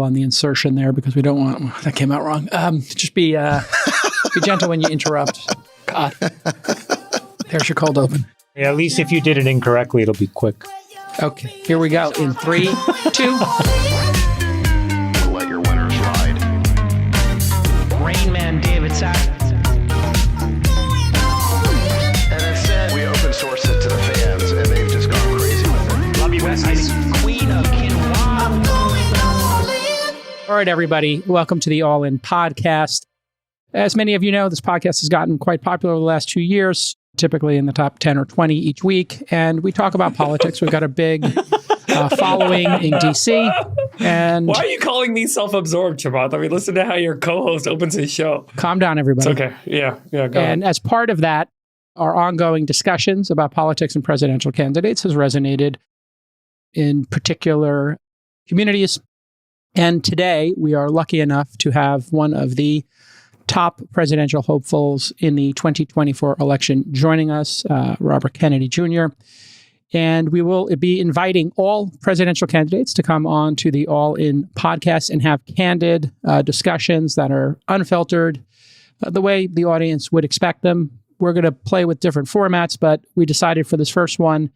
on the insertion there because we don't want that came out wrong. Just be gentle when you interrupt. God, there's your cold open. Yeah, at least if you did it incorrectly, it'll be quick. Okay, here we go. In 3, 2. Let your winners ride. Rain Man David Sack. And instead, we open source it to the fans, and they've just gone crazy with it. Love you, West. Queen of Quinoa. All right, everybody. Welcome to the All In Podcast. As many of you know, this podcast has gotten quite popular over the last 2 years, typically in the top 10 or 20 each week. And we talk about politics. We've got a big following in DC. And why are you calling me self-absorbed, Chamath? I mean, listen to how your co-host opens his show. Calm down, everybody. It's okay. Yeah, go And as part of that, our ongoing discussions about politics and presidential candidates has resonated in particular communities. And today, we are lucky enough to have one of the top presidential hopefuls in the 2024 election joining us, Robert Kennedy Jr. And we will be inviting all presidential candidates to come on to the All In Podcast and have candid discussions that are unfiltered, the way the audience would expect them. We're going to play with different formats, but we decided for this first one,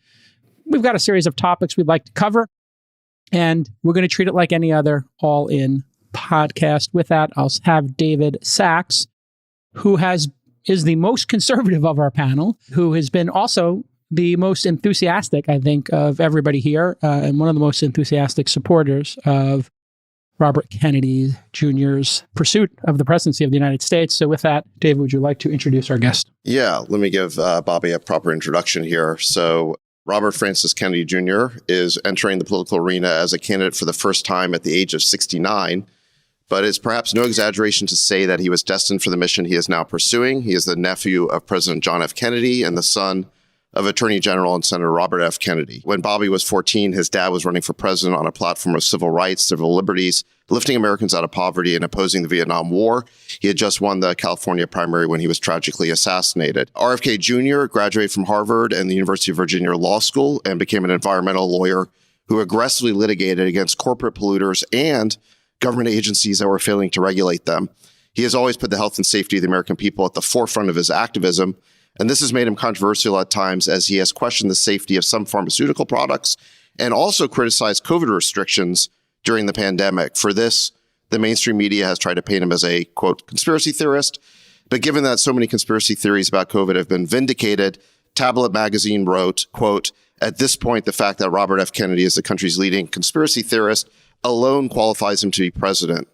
we've got a series of topics we'd like to cover, and we're going to treat it like any other All In podcast. With that, I'll have David Sacks, who is the most conservative of our panel, who has been also the most enthusiastic, I think, of everybody here, and one of the most enthusiastic supporters of Robert Kennedy Jr.'s pursuit of the presidency of the United States. So with that, David, would you like to introduce our guest? Yeah, let me give Bobby a proper introduction here. So Robert Francis Kennedy Jr. is entering the political arena as a candidate for the first time at the age of 69. But it's perhaps no exaggeration to say that he was destined for the mission he is now pursuing. He is the nephew of President John F. Kennedy and the son of Attorney General and Senator Robert F. Kennedy. When Bobby was 14, his dad was running for president on a platform of civil rights, civil liberties, lifting Americans out of poverty and opposing the Vietnam War. He had just won the California primary when he was tragically assassinated. RFK Jr. graduated from Harvard and the University of Virginia Law School and became an environmental lawyer who aggressively litigated against corporate polluters and government agencies that were failing to regulate them. He has always put the health and safety of the American people at the forefront of his activism, and this has made him controversial at times as he has questioned the safety of some pharmaceutical products and also criticized COVID restrictions during the pandemic. For this, the mainstream media has tried to paint him as a, quote, conspiracy theorist. But given that so many conspiracy theories about COVID have been vindicated, Tablet Magazine wrote, quote, at this point, the fact that Robert F. Kennedy is the country's leading conspiracy theorist alone qualifies him to be president.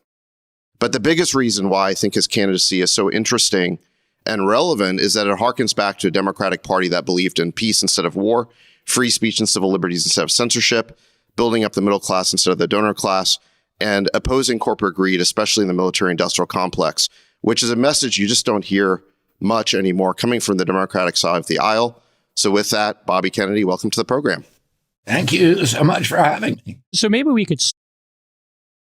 But the biggest reason why I think his candidacy is so interesting and relevant is that it harkens back to a Democratic Party that believed in peace instead of war, free speech and civil liberties instead of censorship, building up the middle class instead of the donor class, and opposing corporate greed, especially in the military-industrial complex, which is a message you just don't hear much anymore coming from the Democratic side of the aisle. So with that, Bobby Kennedy, welcome to the program. Thank you so much for having me. So maybe we could